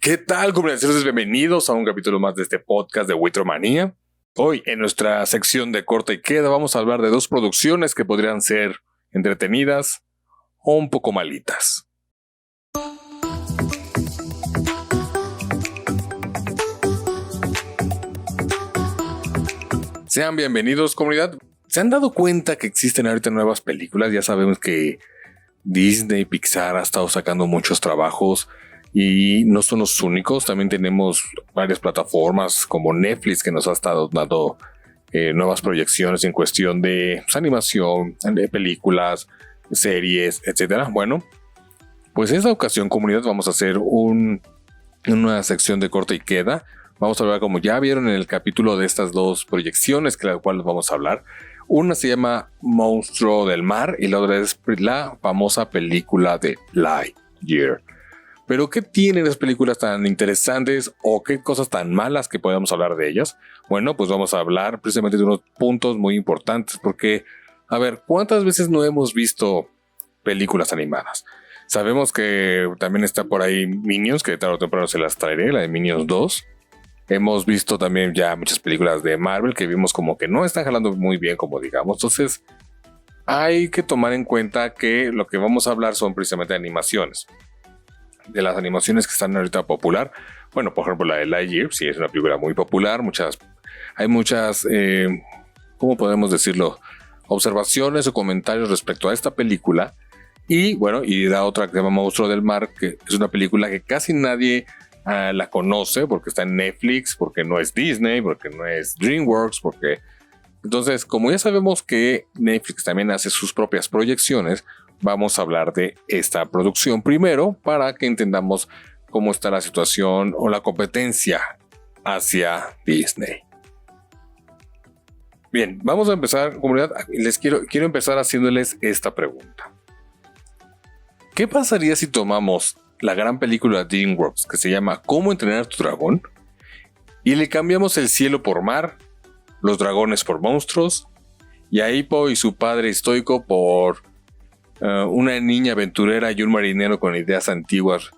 ¿Qué tal, comunidades? Bienvenidos a un capítulo más de este podcast de Witromanía. Hoy, en nuestra sección de corta y queda, vamos a hablar de dos producciones que podrían ser entretenidas o un poco malitas. Sean bienvenidos, comunidad. ¿Se han dado cuenta que existen ahorita nuevas películas? Ya sabemos que Disney, Pixar ha estado sacando muchos trabajos y no son los únicos. También tenemos varias plataformas como Netflix que nos ha estado dando nuevas proyecciones en cuestión de animación, de películas, series, etcétera. Bueno, pues en esta ocasión, comunidad, vamos a hacer una sección de corta y queda. Vamos a hablar, como ya vieron en el capítulo, de estas dos proyecciones que las cuales vamos a hablar. Una se llama Monstruo del Mar y la otra es la famosa película de Lightyear. Pero ¿qué tienen las películas tan interesantes o qué cosas tan malas que podemos hablar de ellas? Bueno, pues vamos a hablar precisamente de unos puntos muy importantes porque, a ver, ¿cuántas veces no hemos visto películas animadas? Sabemos que también está por ahí Minions, que tarde o temprano se las traeré, la de Minions 2. Hemos visto también ya muchas películas de Marvel que vimos como que no están jalando muy bien, como digamos. Entonces, hay que tomar en cuenta que lo que vamos a hablar son precisamente animaciones. De las animaciones que están ahorita popular. Bueno, por ejemplo, la de Lightyear, sí es una película muy popular. Hay muchas, ¿cómo podemos decirlo? Observaciones o comentarios respecto a esta película. Y bueno, y la otra que se llama Monstruo del Mar, que es una película que casi nadie la conoce porque está en Netflix, porque no es Disney, porque no es DreamWorks, porque... Entonces, como ya sabemos que Netflix también hace sus propias proyecciones, vamos a hablar de esta producción primero para que entendamos cómo está la situación o la competencia hacia Disney. Bien, vamos a empezar, comunidad. Quiero empezar haciéndoles esta pregunta. ¿Qué pasaría si tomamos la gran película de DreamWorks que se llama ¿Cómo entrenar a tu dragón? Y le cambiamos el cielo por mar, los dragones por monstruos, y a Hippo y su padre estoico por una niña aventurera y un marinero con ideas antiguas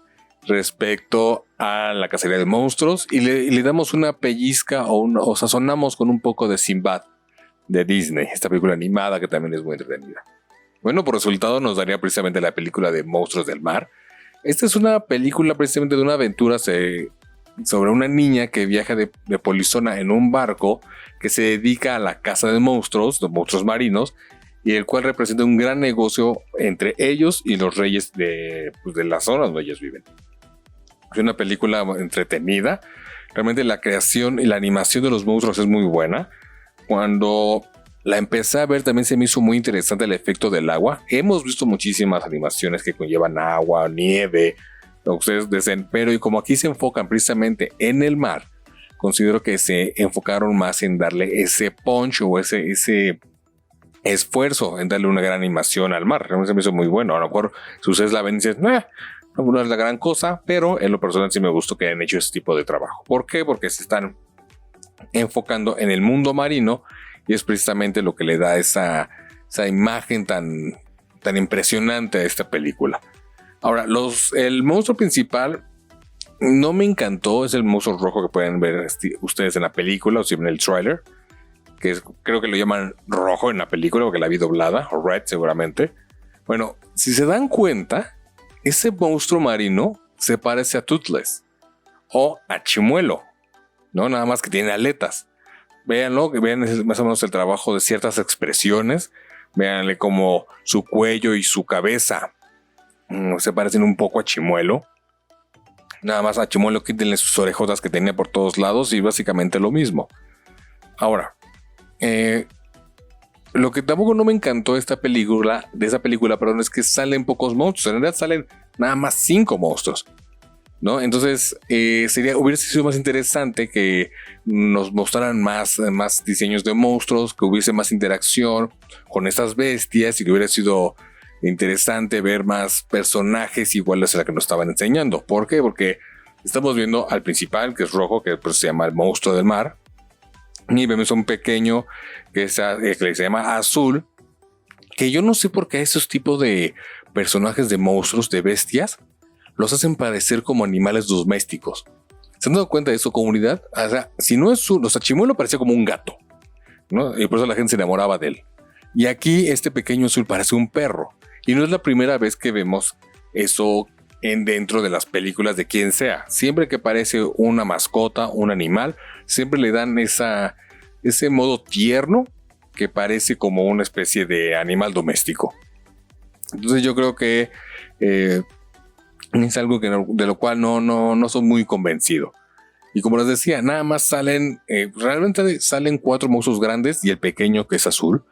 respecto a la cacería de monstruos, y le damos una pellizca o sazonamos con un poco de Sinbad de Disney, esta película animada que también es muy entretenida? Bueno, por resultado nos daría precisamente la película de Monstruos del Mar. Esta es una película precisamente de una aventura sobre una niña que viaja de polizona en un barco que se dedica a la caza de monstruos marinos, y el cual representa un gran negocio entre ellos y los reyes de la zona donde ellos viven. Es una película entretenida. Realmente la creación y la animación de los monstruos es muy buena. Cuando la empecé a ver también se me hizo muy interesante el efecto del agua. Hemos visto muchísimas animaciones que conllevan agua, nieve, lo que ustedes deseen, pero y como aquí se enfocan precisamente en el mar, considero que se enfocaron más en darle ese punch o ese esfuerzo en darle una gran animación al mar. Realmente se me hizo muy bueno. A lo mejor si ustedes la ven y dicen, no es la gran cosa, pero en lo personal sí me gustó que hayan hecho ese tipo de trabajo. ¿Por qué? Porque se están enfocando en el mundo marino y es precisamente lo que le da esa imagen tan impresionante a esta película. Ahora, el monstruo principal no me encantó. Es el monstruo rojo que pueden ver ustedes en la película o si ven el tráiler, que creo que lo llaman rojo en la película porque la vi doblada, o red seguramente. Bueno, si se dan cuenta, ese monstruo marino se parece a Toothless o a Chimuelo, ¿no? Nada más que tiene aletas. Véanlo, vean más o menos el trabajo de ciertas expresiones. Véanle como su cuello y su cabeza se parecen un poco a Chimuelo. Nada más a Chimuelo quítenle sus orejotas que tenía por todos lados y básicamente lo mismo. Ahora, lo que tampoco no me encantó de esa película, es que salen pocos monstruos. En realidad salen nada más 5 monstruos, ¿no? Entonces hubiera sido más interesante que nos mostraran más diseños de monstruos, que hubiese más interacción con estas bestias y que hubiera sido interesante ver más personajes iguales a la que nos estaban enseñando. ¿Por qué? Porque estamos viendo al principal, que es rojo, que pues se llama el monstruo del mar, y vemos a un pequeño que se llama azul, que yo no sé por qué esos tipos de personajes de monstruos, de bestias, los hacen parecer como animales domésticos. ¿Se han dado cuenta de eso, comunidad? O sea, si no es o sea, Chimuelo parecía como un gato, ¿no? Y por eso la gente se enamoraba de él. Y aquí este pequeño azul parece un perro. Y no es la primera vez que vemos eso dentro de las películas de quien sea. Siempre que aparece una mascota, un animal, siempre le dan ese modo tierno que parece como una especie de animal doméstico. Entonces yo creo que es algo de lo cual no soy muy convencido. Y como les decía, nada más realmente salen 4 monstruos grandes y el pequeño que es azul.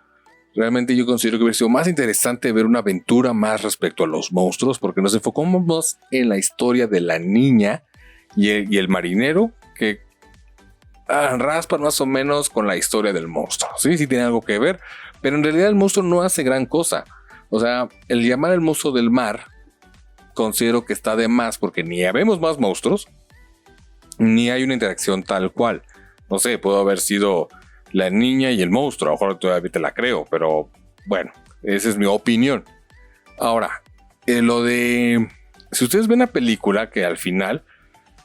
Realmente yo considero que hubiera sido más interesante ver una aventura más respecto a los monstruos, porque nos enfocamos más en la historia de la niña y el marinero, que raspan más o menos con la historia del monstruo. Sí tiene algo que ver, pero en realidad el monstruo no hace gran cosa. O sea, el llamar al monstruo del mar considero que está de más, porque ni habemos más monstruos, ni hay una interacción tal cual. No sé, pudo haber sido la niña y el monstruo, a lo mejor todavía te la creo, pero bueno, esa es mi opinión. Ahora, si ustedes ven la película, que al final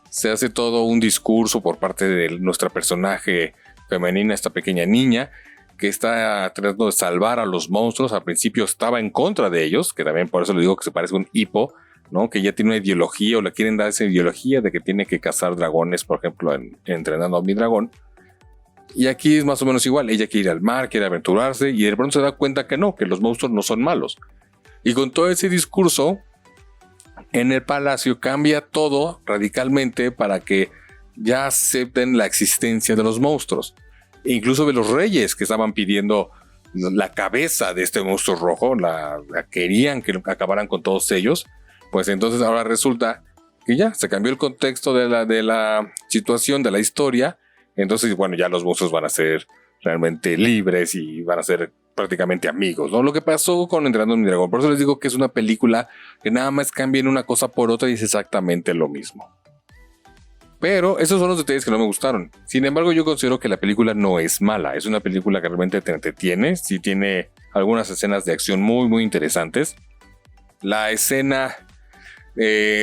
se hace todo un discurso por parte de nuestra personaje femenina, esta pequeña niña, que está tratando de salvar a los monstruos. Al principio estaba en contra de ellos, que también por eso le digo que se parece a un hipo, ¿no? Que ya tiene una ideología, o le quieren dar esa ideología de que tiene que cazar dragones, por ejemplo, entrenando a mi dragón. Y aquí es más o menos igual. Ella quiere ir al mar, quiere aventurarse, y de pronto se da cuenta que no, que los monstruos no son malos. Y con todo ese discurso, en el palacio cambia todo radicalmente para que ya acepten la existencia de los monstruos. E incluso de los reyes que estaban pidiendo la cabeza de este monstruo rojo, la querían que acabaran con todos ellos. Pues entonces ahora resulta que ya se cambió el contexto de la situación, de la historia. Entonces, bueno, ya los monstruos van a ser realmente libres y van a ser prácticamente amigos, ¿no? Lo que pasó con Entrenando a mi dragón. Por eso les digo que es una película que nada más cambian una cosa por otra y es exactamente lo mismo. Pero esos son los detalles que no me gustaron. Sin embargo, yo considero que la película no es mala. Es una película que realmente te entretiene. Sí tiene algunas escenas de acción muy, muy interesantes. La escena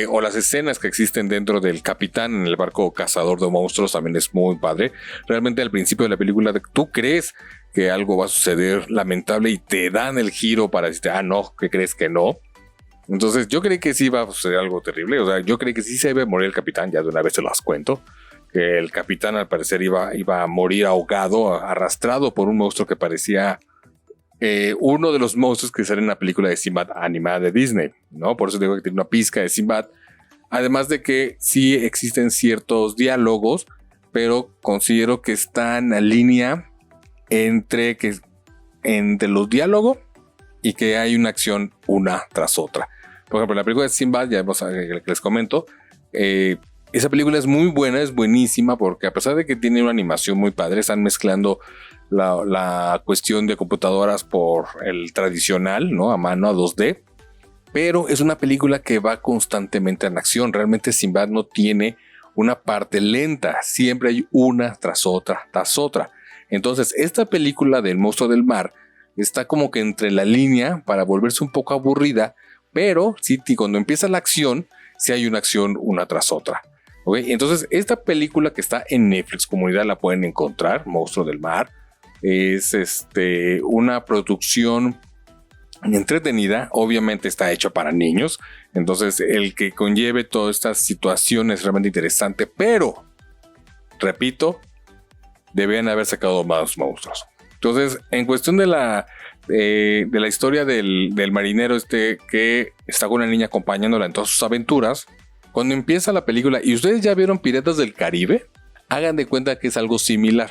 o las escenas que existen dentro del capitán en el barco cazador de monstruos también es muy padre. Realmente al principio de la película tú crees que algo va a suceder lamentable y te dan el giro para decirte, no, ¿qué crees que no? Entonces yo creí que sí iba a suceder algo terrible. O sea, yo creí que sí se iba a morir el capitán. Ya de una vez se las cuento. Que el capitán al parecer iba a morir ahogado, arrastrado por un monstruo que parecía uno de los monstruos que sale en la película de Sinbad animada de Disney, ¿no? Por eso digo que tiene una pizca de Sinbad. Además de que sí existen ciertos diálogos, pero considero que está en la línea entre los diálogos y que hay una acción una tras otra. Por ejemplo, en la película de Sinbad, ya que les comento, esa película es muy buena, es buenísima, porque a pesar de que tiene una animación muy padre, están mezclando la cuestión de computadoras por el tradicional, ¿no? A mano, a 2D. Pero es una película que va constantemente en acción. Realmente Sinbad no tiene una parte lenta. Siempre hay una tras otra, tras otra. Entonces, esta película del monstruo del mar está como que entre la línea para volverse un poco aburrida. Pero sí, cuando empieza la acción, sí hay una acción una tras otra. ¿Okay? Entonces, esta película que está en Netflix, comunidad, la pueden encontrar, Monstruo del Mar. Es una producción entretenida, obviamente está hecha para niños, entonces el que conlleve todas estas situaciones es realmente interesante, pero repito, debían haber sacado más monstruos. Entonces, en cuestión de la historia del marinero que está con una niña acompañándola en todas sus aventuras, cuando empieza la película y ustedes ya vieron Piratas del Caribe, hagan de cuenta que es algo similar,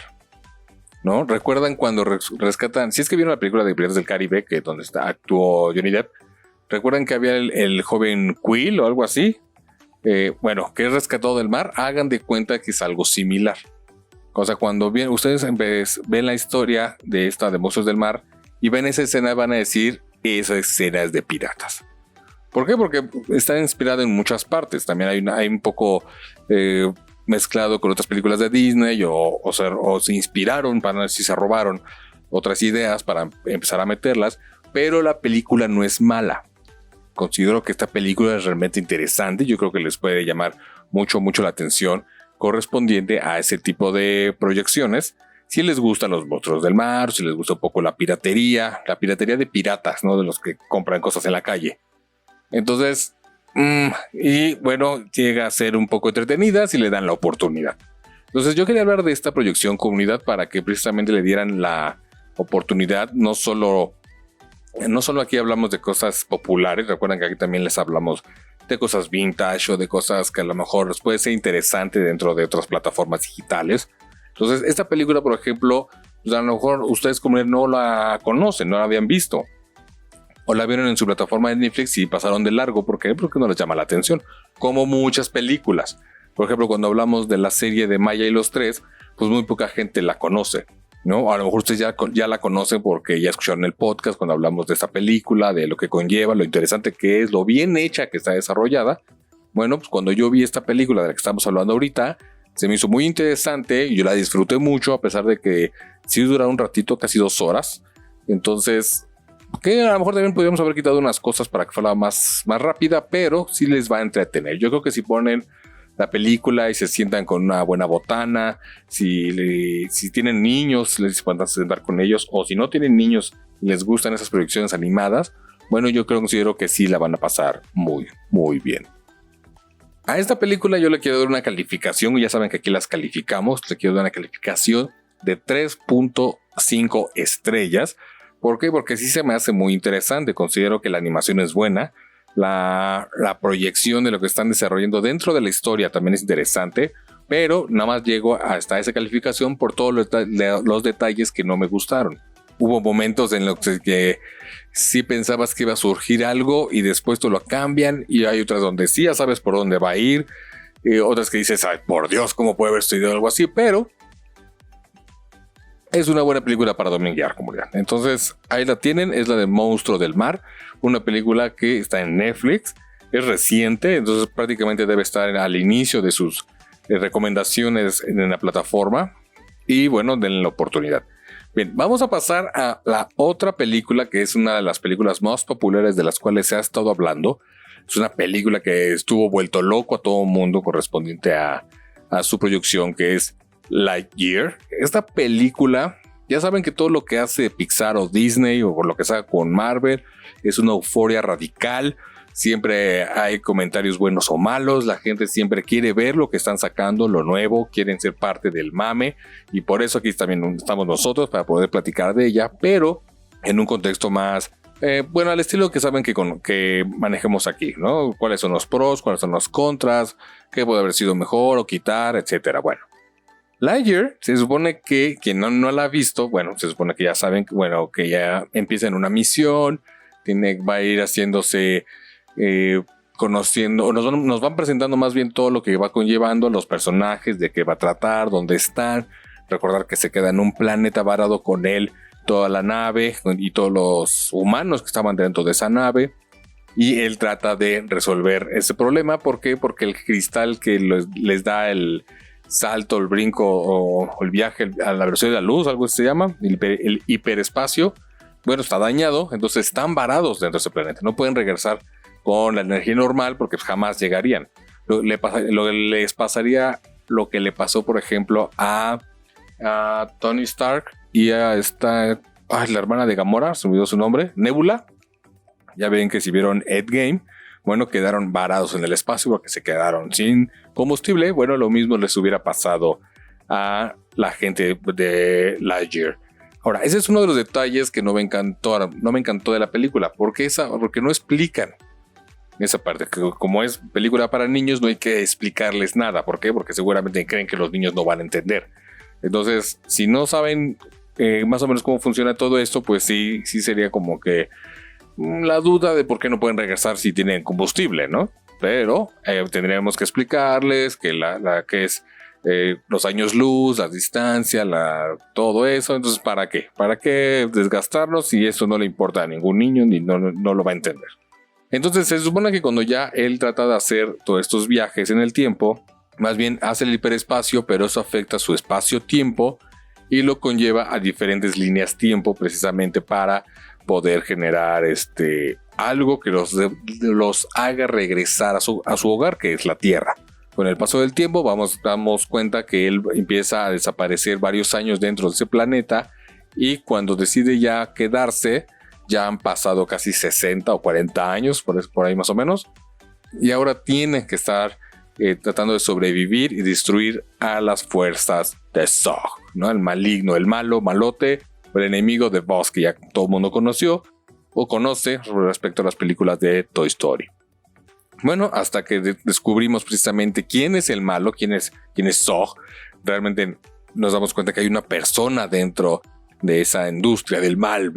¿no? ¿Recuerdan cuando rescatan? Si es que vieron la película de Piratas del Caribe, que donde actuó Johnny Depp, ¿recuerdan que había el joven Quill o algo así? Bueno, que es rescatado del mar. Hagan de cuenta que es algo similar. O sea, cuando ustedes ven la historia de Monstruos del Mar y ven esa escena, van a decir, esa escena es de piratas. ¿Por qué? Porque está inspirada en muchas partes. También hay un poco mezclado con otras películas de Disney o se inspiraron, para no decir se robaron otras ideas para empezar a meterlas, pero la película no es mala. considero que esta película es realmente interesante. Yo creo que les puede llamar mucho la atención correspondiente a ese tipo de proyecciones. Si les gustan los monstruos del mar, si les gusta un poco la piratería de piratas, ¿no? De los que compran cosas en la calle. Entonces, y bueno, llega a ser un poco entretenida si le dan la oportunidad. Entonces yo quería hablar de esta proyección Comunidad para que precisamente le dieran la oportunidad. No solo aquí hablamos de cosas populares, recuerden que aquí también les hablamos de cosas vintage o de cosas que a lo mejor les puede ser interesante dentro de otras plataformas digitales. Entonces esta película, por ejemplo, pues a lo mejor ustedes como no la conocen, no la habían visto, o la vieron en su plataforma de Netflix y pasaron de largo. ¿Por qué? Porque no les llama la atención, como muchas películas. Por ejemplo, cuando hablamos de la serie de Maya y los Tres, pues muy poca gente la conoce, ¿no? A lo mejor ustedes ya la conocen porque ya escucharon el podcast cuando hablamos de esta película, de lo que conlleva, lo interesante que es, lo bien hecha que está desarrollada. Bueno, pues cuando yo vi esta película de la que estamos hablando ahorita, se me hizo muy interesante y yo la disfruté mucho, a pesar de que sí duró un ratito, casi 2 horas. Entonces, que a lo mejor también podríamos haber quitado unas cosas para que fuera más rápida, pero sí les va a entretener. Yo creo que si ponen la película y se sientan con una buena botana, si tienen niños, les pueden sentar con ellos, o si no tienen niños y les gustan esas proyecciones animadas, bueno, considero que sí la van a pasar muy bien. A esta película yo le quiero dar una calificación, ya saben que aquí las calificamos, le quiero dar una calificación de 3.5 estrellas. ¿Por qué? Porque sí se me hace muy interesante, considero que la animación es buena, la proyección de lo que están desarrollando dentro de la historia también es interesante, pero nada más llego hasta esa calificación por todos los detalles que no me gustaron. Hubo momentos en los que sí pensabas que iba a surgir algo y después te lo cambian, y hay otras donde sí ya sabes por dónde va a ir, otras que dices, ay, por Dios, ¿cómo puede haber estudiado algo así? Pero es una buena película para dominguear, comunidad. Entonces ahí la tienen, es la de Monstruo del Mar, una película que está en Netflix, es reciente, entonces prácticamente debe estar al inicio de sus recomendaciones en la plataforma, y bueno, denle la oportunidad. Bien, vamos a pasar a la otra película que es una de las películas más populares de las cuales se ha estado hablando. Es una película que estuvo vuelto loco a todo el mundo correspondiente a su proyección, que es Lightyear. Esta película, ya saben que todo lo que hace Pixar o Disney o lo que sea con Marvel es una euforia radical. Siempre hay comentarios buenos o malos, la gente siempre quiere ver lo que están sacando, lo nuevo, quieren ser parte del mame, y por eso aquí también estamos nosotros para poder platicar de ella, pero en un contexto más, bueno, al estilo que saben que manejemos aquí, ¿no? Cuáles son los pros, cuáles son los contras, qué puede haber sido mejor o quitar, etcétera. Bueno, Lightyear, se supone que quien no la ha visto, bueno, se supone que ya saben, bueno, que ya empieza en una misión, va a ir haciéndose, conociendo, o nos van presentando más bien todo lo que va conllevando, los personajes, de qué va a tratar, dónde están. Recordar que se queda en un planeta varado con él, toda la nave y todos los humanos que estaban dentro de esa nave, y él trata de resolver ese problema. ¿Por qué? Porque el cristal que les da el salto, el brinco o el viaje a la velocidad de la luz, algo que se llama, el hiperespacio, bueno, está dañado, entonces están varados dentro de ese planeta, no pueden regresar con la energía normal porque jamás llegarían. Les pasaría lo que le pasó, por ejemplo, a Tony Stark y a la hermana de Gamora, se me olvidó su nombre, Nebula. Ya ven que si vieron Endgame, bueno, quedaron varados en el espacio porque se quedaron sin combustible. Bueno, lo mismo les hubiera pasado a la gente de Lightyear. Ahora, ese es uno de los detalles que no me encantó de la película, porque no explican esa parte, que como es película para niños no hay que explicarles nada. ¿Por qué? Porque seguramente creen que los niños no van a entender. Entonces, si no saben más o menos cómo funciona todo esto, pues sí sería como que la duda de por qué no pueden regresar si tienen combustible, ¿no? Pero tendríamos que explicarles que que es los años luz, la distancia, todo eso. Entonces, ¿para qué? ¿Para qué desgastarnos si eso no le importa a ningún niño ni no lo va a entender? Entonces se supone que cuando ya él trata de hacer todos estos viajes en el tiempo, más bien hace el hiperespacio, pero eso afecta su espacio-tiempo y lo conlleva a diferentes líneas tiempo precisamente para poder generar algo que los haga regresar a su hogar, que es la Tierra. Con el paso del tiempo damos cuenta que él empieza a desaparecer varios años dentro de ese planeta, y cuando decide ya quedarse, ya han pasado casi 60 o 40 años, por ahí más o menos, y ahora tiene que estar tratando de sobrevivir y destruir a las fuerzas de Zog, ¿no? El maligno, el malote, el enemigo de Buzz, que ya todo el mundo conoció o conoce respecto a las películas de Toy Story. Bueno, hasta que descubrimos precisamente quién es el malo, quién es Zog. Realmente nos damos cuenta que hay una persona dentro de esa industria del mal,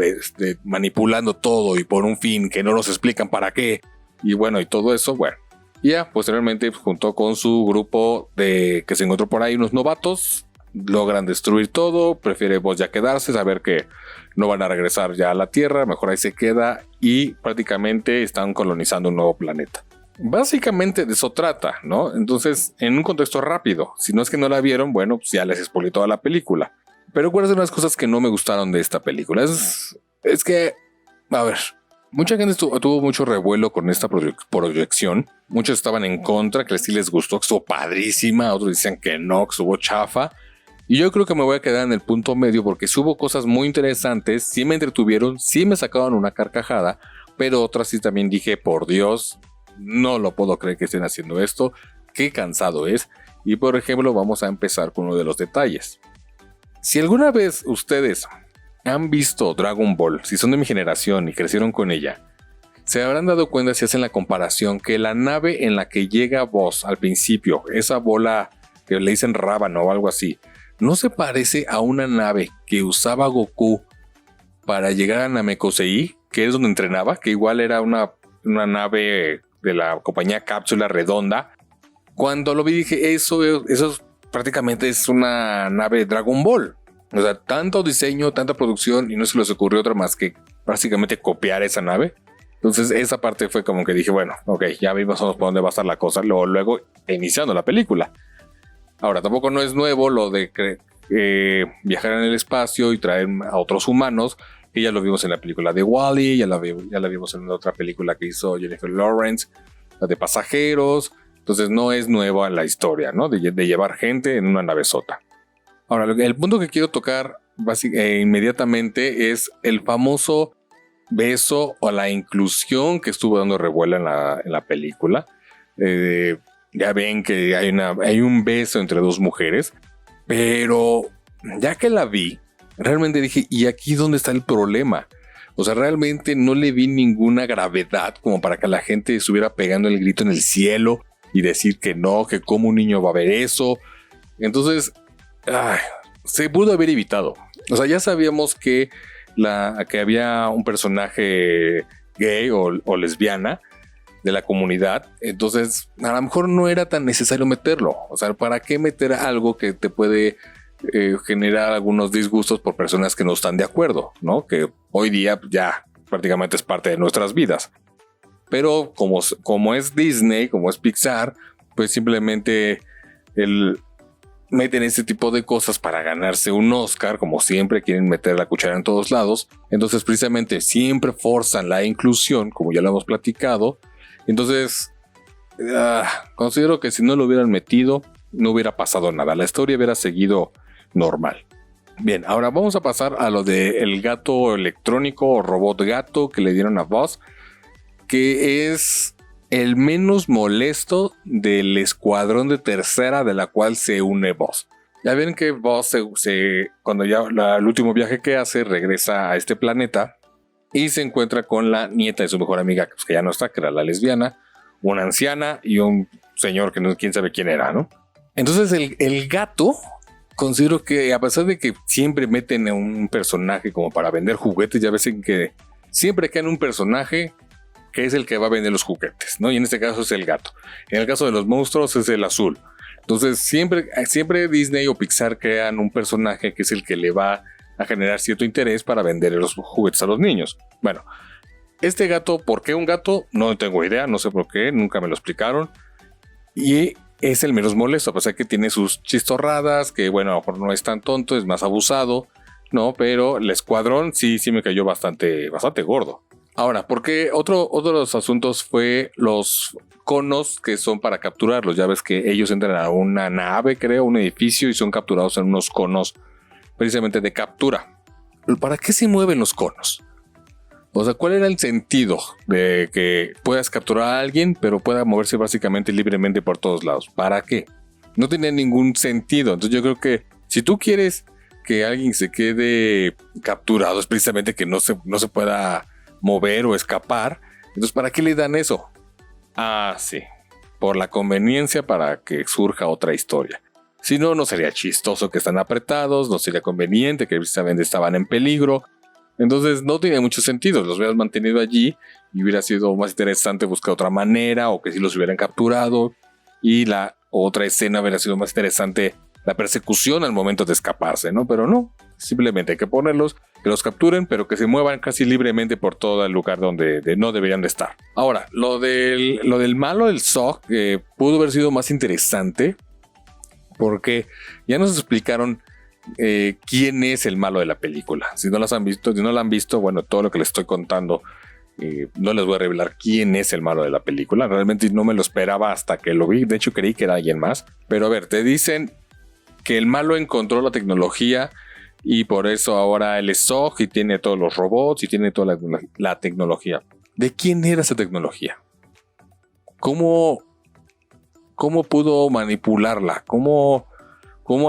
manipulando todo y por un fin que no nos explican para qué. Y bueno, y todo eso, bueno. Y ya, posteriormente, junto con su grupo que se encontró por ahí, unos novatos, logran destruir todo. Prefiere Buzz ya quedarse, saber que no van a regresar ya a la Tierra, mejor ahí se queda, y prácticamente están colonizando un nuevo planeta. Básicamente de eso trata, ¿no? Entonces, en un contexto rápido, si no es que no la vieron, bueno, pues ya les spoilé toda la película. Pero ¿cuáles son las cosas que no me gustaron de esta película? Es que, a ver, mucha gente tuvo mucho revuelo con esta proyección. Muchos estaban en contra, que sí les gustó, que estuvo padrísima. Otros decían que no, que estuvo chafa. Y yo creo que me voy a quedar en el punto medio, porque sí hubo cosas muy interesantes, sí me entretuvieron, sí me sacaban una carcajada, pero otras sí también dije, por Dios, no lo puedo creer que estén haciendo esto, qué cansado es. Y por ejemplo, vamos a empezar con uno de los detalles. Si alguna vez ustedes han visto Dragon Ball, si son de mi generación y crecieron con ella, se habrán dado cuenta, si hacen la comparación, que la nave en la que llega Buzz al principio, esa bola que le dicen rábano o algo así, no se parece a una nave que usaba Goku para llegar a Namekusei, que es donde entrenaba, que igual era una nave de la compañía Cápsula redonda. Cuando lo vi dije, eso prácticamente es una nave Dragon Ball. O sea, tanto diseño, tanta producción, y no se les ocurrió otra más que prácticamente copiar esa nave. Entonces esa parte fue como que dije, bueno, ok, ya vimos por dónde va a estar la cosa. Luego iniciando la película. Ahora, tampoco no es nuevo lo de viajar en el espacio y traer a otros humanos, que ya lo vimos en la película de WALL-E, ya la vimos en otra película que hizo Jennifer Lawrence, la de Pasajeros. Entonces no es nueva la historia, ¿no? De llevar gente en una navezota. Ahora, el punto que quiero tocar inmediatamente es el famoso beso o la inclusión que estuvo dando revuelo en la película. Ya ven que hay un beso entre dos mujeres, pero ya que la vi, realmente dije, ¿y aquí dónde está el problema? O sea, realmente no le vi ninguna gravedad como para que la gente estuviera pegando el grito en el cielo y decir que no, que cómo un niño va a ver eso. Entonces, se pudo haber evitado. O sea, ya sabíamos que había un personaje gay o lesbiana de la comunidad. Entonces, a lo mejor no era tan necesario meterlo. O sea, ¿para qué meter algo que te puede generar algunos disgustos por personas que no están de acuerdo, ¿no? Que hoy día ya prácticamente es parte de nuestras vidas. Pero como es Disney, como es Pixar, pues simplemente meten este tipo de cosas para ganarse un Oscar, como siempre quieren meter la cuchara en todos lados. Entonces precisamente siempre forzan la inclusión, como ya lo hemos platicado. Entonces considero que si no lo hubieran metido, no hubiera pasado nada. La historia hubiera seguido normal. Bien, ahora vamos a pasar a lo del gato electrónico o robot gato que le dieron a Buzz, que es el menos molesto del escuadrón de tercera de la cual se une Buzz. Ya ven que Buzz cuando ya el último viaje que hace, regresa a este planeta y se encuentra con la nieta de su mejor amiga, que ya no está, que era la lesbiana, una anciana y un señor que no quién sabe quién era, ¿no? Entonces el gato, considero que a pesar de que siempre meten a un personaje como para vender juguetes, ya ven que siempre caen un personaje que es el que va a vender los juguetes, ¿no? Y en este caso es el gato. En el caso de los monstruos es el azul. Entonces siempre Disney o Pixar crean un personaje que es el que le va a generar cierto interés para vender los juguetes a los niños. Bueno, este gato, ¿por qué un gato? No tengo idea, no sé por qué, nunca me lo explicaron. Y es el menos molesto, a pesar que tiene sus chistorradas, que bueno, a lo mejor no es tan tonto, es más abusado. No, pero el escuadrón sí me cayó bastante gordo. Ahora, porque otro de los asuntos fue los conos que son para capturarlos. Ya ves que ellos entran a una nave, creo, un edificio, y son capturados en unos conos precisamente de captura. ¿Para qué se mueven los conos? O sea, ¿cuál era el sentido de que puedas capturar a alguien, pero pueda moverse básicamente libremente por todos lados? ¿Para qué? No tenía ningún sentido. Entonces yo creo que si tú quieres que alguien se quede capturado, es precisamente que no se pueda mover o escapar. Entonces, ¿para qué le dan eso? Ah, sí, por la conveniencia, para que surja otra historia. Si no, no sería chistoso que están apretados, no sería conveniente que precisamente estaban en peligro. Entonces no tiene mucho sentido, los hubieras mantenido allí y hubiera sido más interesante buscar otra manera, o que si los hubieran capturado, y la otra escena hubiera sido más interesante, la persecución al momento de escaparse, ¿no? Pero no, simplemente hay que ponerlos, que los capturen, pero que se muevan casi libremente por todo el lugar donde no deberían de estar. Ahora, lo del malo del Zog pudo haber sido más interesante, porque ya nos explicaron quién es el malo de la película. Si no la han visto, bueno, todo lo que les estoy contando, no les voy a revelar quién es el malo de la película. Realmente no me lo esperaba hasta que lo vi. De hecho, creí que era alguien más. Pero a ver, te dicen que el malo encontró la tecnología y por eso ahora él es Zog y tiene todos los robots y tiene toda la tecnología. ¿De quién era esa tecnología? ¿Cómo pudo manipularla? ¿Cómo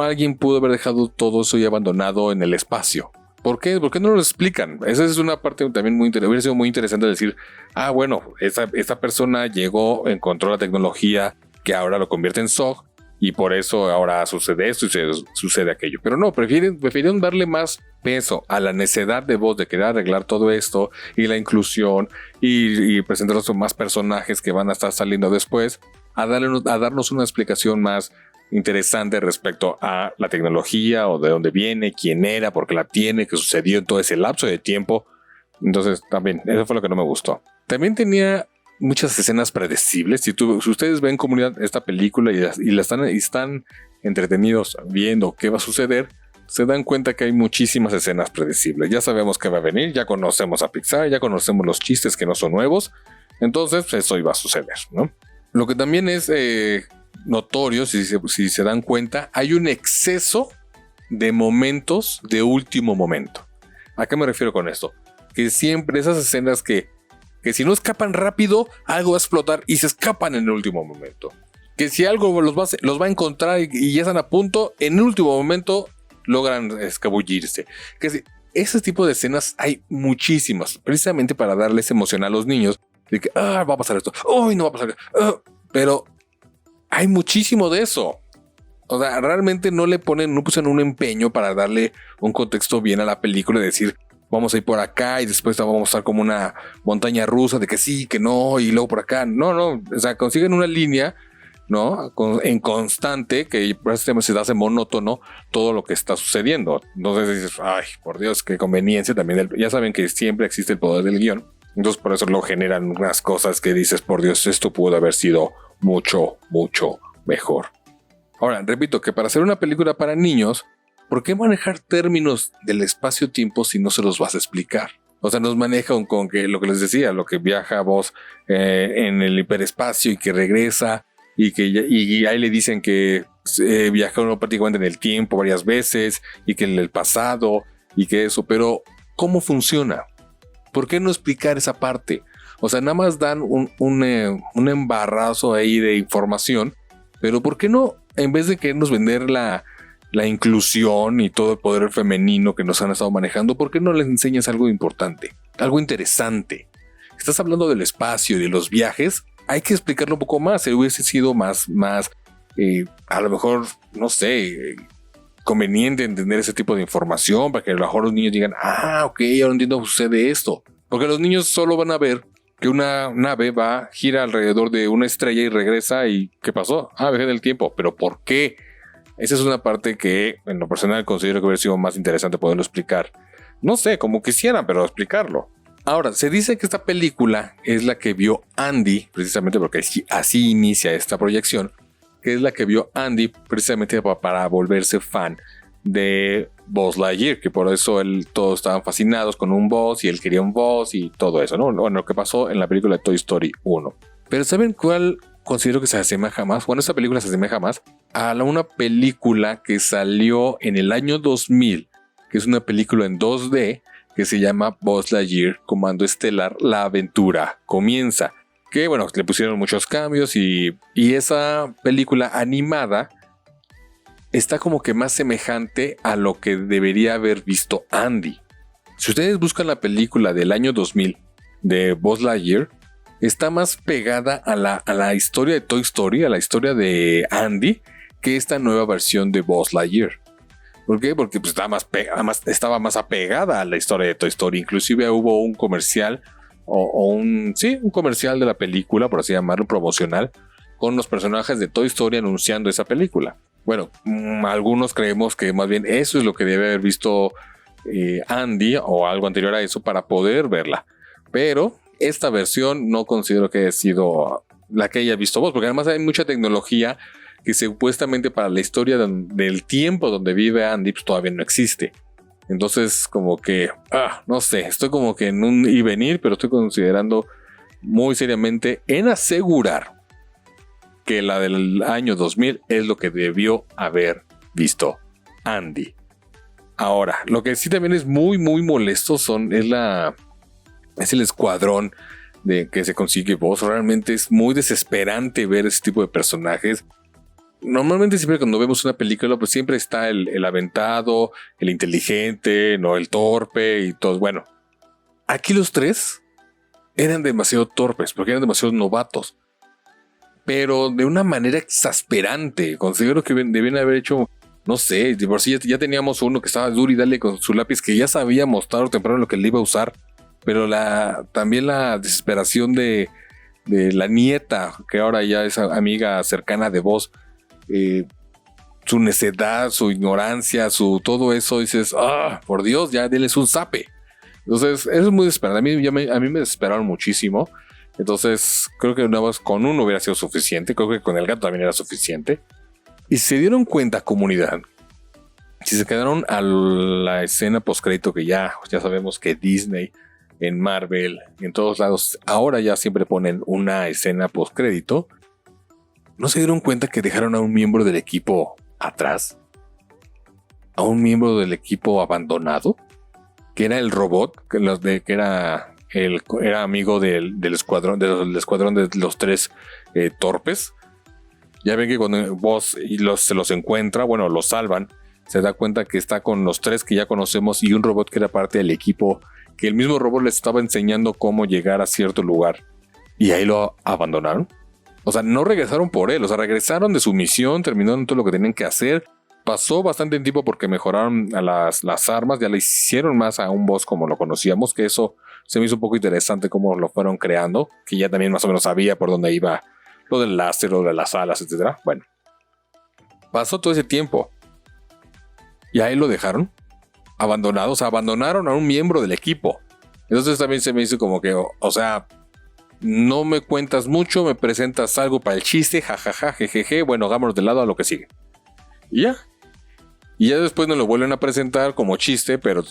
alguien pudo haber dejado todo eso y abandonado en el espacio? ¿Por qué? ¿Por qué no lo explican? Esa es una parte también hubiera sido muy interesante decir, bueno, esta persona llegó, encontró la tecnología que ahora lo convierte en Zog, y por eso ahora sucede esto y sucede aquello. Pero no, prefirieron darle más peso a la necedad de voz de querer arreglar todo esto y la inclusión y presentarnos más personajes que van a estar saliendo después, a darnos una explicación más interesante respecto a la tecnología, o de dónde viene, quién era, por qué la tiene, qué sucedió en todo ese lapso de tiempo. Entonces también eso fue lo que no me gustó. También tenía muchas escenas predecibles. Si ustedes ven, comunidad, esta película y están entretenidos viendo qué va a suceder, se dan cuenta que hay muchísimas escenas predecibles. Ya sabemos qué va a venir, ya conocemos a Pixar, ya conocemos los chistes que no son nuevos. Entonces eso iba a suceder, ¿no? Lo que también es notorio, si se dan cuenta, hay un exceso de momentos de último momento. ¿A qué me refiero con esto? Que siempre esas escenas que si no escapan rápido, algo va a explotar y se escapan en el último momento. Que si algo los va a encontrar y ya están a punto, en el último momento logran escabullirse. Que ese tipo de escenas hay muchísimas, precisamente para darles emoción a los niños, de que va a pasar esto, no va a pasar esto, pero hay muchísimo de eso. O sea, realmente no pusieron un empeño para darle un contexto bien a la película y decir, vamos a ir por acá y después vamos a estar como una montaña rusa de que sí, que no, y luego por acá. No, o sea, consiguen una línea, ¿no? En constante, que prácticamente se hace monótono todo lo que está sucediendo. Entonces dices, ay, por Dios, qué conveniencia también. Ya saben que siempre existe el poder del guión. Entonces por eso lo generan unas cosas que dices, por Dios, esto pudo haber sido mucho, mucho mejor. Ahora, repito que para hacer una película para niños, ¿por qué manejar términos del espacio-tiempo si no se los vas a explicar? O sea, nos manejan con que lo que les decía, lo que viaja vos en el hiperespacio y que regresa y ahí le dicen que viajaron prácticamente en el tiempo varias veces y que en el pasado y que eso, pero ¿cómo funciona? ¿Por qué no explicar esa parte? O sea, nada más dan un embarrazo ahí de información, pero ¿por qué no, en vez de querernos vender la inclusión y todo el poder femenino que nos han estado manejando, ¿por qué no les enseñas algo importante, algo interesante? Estás hablando del espacio y de los viajes, hay que explicarlo un poco más. Se hubiese sido más a lo mejor, no sé, conveniente entender ese tipo de información para que a lo mejor los niños digan, ok, ahora entiendo que sucede esto. Porque los niños solo van a ver que una nave gira alrededor de una estrella y regresa y ¿qué pasó? Viaje del tiempo. ¿Pero por qué? Esa es una parte que en lo personal considero que hubiera sido más interesante poderlo explicar. No sé, como quisieran, pero explicarlo. Ahora, se dice que esta película es la que vio Andy, precisamente porque así inicia esta proyección, que es la que vio Andy precisamente para volverse fan de Buzz Lightyear, que por eso todos estaban fascinados con un Buzz y él quería un Buzz y todo eso, ¿no? Bueno, lo que pasó en la película de Toy Story 1. Pero ¿saben cuál considero que se asemeja más? Bueno, esta película se asemeja más a una película que salió en el año 2000, que es una película en 2D que se llama Buzz Lightyear Comando Estelar, la aventura comienza. Que bueno, le pusieron muchos cambios y esa película animada está como que más semejante a lo que debería haber visto Andy. Si ustedes buscan la película del año 2000 de Buzz Lightyear, está más pegada a la historia de Toy Story, a la historia de Andy, que esta nueva versión de Buzz Lightyear. ¿Por qué? Porque pues, estaba más apegada a la historia de Toy Story. Inclusive hubo un comercial, un comercial de la película, por así llamarlo, promocional, con los personajes de Toy Story anunciando esa película. Bueno, algunos creemos que más bien eso es lo que debe haber visto Andy o algo anterior a eso para poder verla. Pero esta versión no considero que haya sido la que haya visto vos, porque además hay mucha tecnología que supuestamente para la historia del tiempo donde vive Andy pues todavía no existe. Entonces como que, no sé, estoy como que en un ir y venir, pero estoy considerando muy seriamente en asegurar que la del año 2000 es lo que debió haber visto Andy. Ahora, lo que sí también es muy muy molesto es el escuadrón de que se consigue Buzz. Realmente es muy desesperante ver ese tipo de personajes. Normalmente siempre cuando vemos una película pues siempre está el aventado, el inteligente, no el torpe y todo. Bueno, aquí los tres eran demasiado torpes porque eran demasiado novatos, pero de una manera exasperante. Considero que debían haber hecho, no sé, de por sí ya teníamos uno que estaba duro y dale con su lápiz, que ya sabíamos tarde o temprano lo que le iba a usar, pero también la desesperación de la nieta, que ahora ya es amiga cercana de Buzz, su necedad, su ignorancia, todo eso, dices, por Dios, ya denles un zape. Entonces, eso es muy desesperante. A mí me desesperaron muchísimo. Entonces, creo que una vez con uno hubiera sido suficiente. Creo que con el gato también era suficiente. Y se dieron cuenta, comunidad, si se quedaron a la escena postcrédito, que ya sabemos que Disney, en Marvel, en todos lados, ahora ya siempre ponen una escena postcrédito. ¿No se dieron cuenta que dejaron a un miembro del equipo atrás? A un miembro del equipo abandonado, que era el robot, que era amigo del escuadrón, del escuadrón de los tres torpes. Ya ven que cuando Buzz se los encuentra, bueno, los salvan, se da cuenta que está con los tres que ya conocemos y un robot que era parte del equipo, que el mismo robot les estaba enseñando cómo llegar a cierto lugar. Y ahí lo abandonaron. O sea, no regresaron por él, o sea, regresaron de su misión, terminaron todo lo que tenían que hacer. Pasó bastante tiempo porque mejoraron a las armas, ya le hicieron más a un Buzz como lo conocíamos, que eso se me hizo un poco interesante cómo lo fueron creando, que ya también más o menos sabía por dónde iba lo del láser, lo de las alas, etc. Bueno, pasó todo ese tiempo y ahí lo dejaron abandonado, o sea, abandonaron a un miembro del equipo. Entonces también se me hizo como que, o sea, no me cuentas mucho, me presentas algo para el chiste, jajaja, jejeje, bueno, hagámonos de lado a lo que sigue. Y ya después nos lo vuelven a presentar como chiste, pero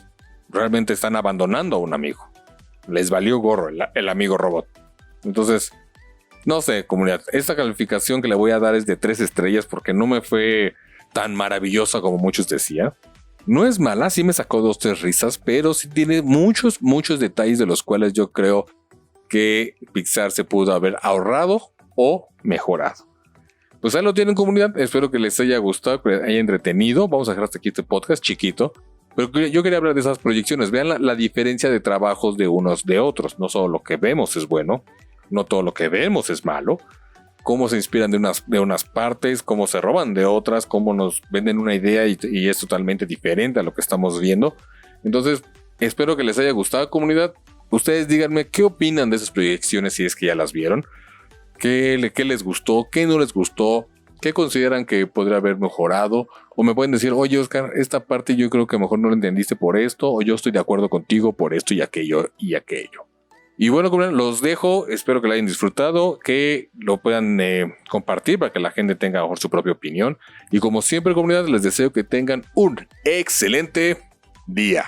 realmente están abandonando a un amigo. Les valió gorro el amigo robot. Entonces, no sé, comunidad, esta calificación que le voy a dar es de 3 estrellas porque no me fue tan maravillosa como muchos decían. No es mala, sí me sacó 2-3 risas, pero sí tiene muchos detalles de los cuales yo creo que Pixar se pudo haber ahorrado o mejorado. Pues ahí lo tienen, comunidad. Espero que les haya gustado, que les haya entretenido. Vamos a dejar hasta aquí este podcast chiquito, pero yo quería hablar de esas proyecciones. Vean la diferencia de trabajos de unos de otros. No solo lo que vemos es bueno, no todo lo que vemos es malo. Cómo se inspiran de unas partes, cómo se roban de otras, cómo nos venden una idea y es totalmente diferente a lo que estamos viendo. Entonces, espero que les haya gustado, comunidad. Ustedes díganme qué opinan de esas proyecciones si es que ya las vieron. ¿Qué les gustó? ¿Qué no les gustó? ¿Qué consideran que podría haber mejorado? O me pueden decir, oye Oscar, esta parte yo creo que mejor no lo entendiste por esto, o yo estoy de acuerdo contigo por esto y aquello y aquello. Y bueno, comunidad, los dejo. Espero que lo hayan disfrutado, que lo puedan compartir para que la gente tenga mejor su propia opinión. Y como siempre, comunidad, les deseo que tengan un excelente día.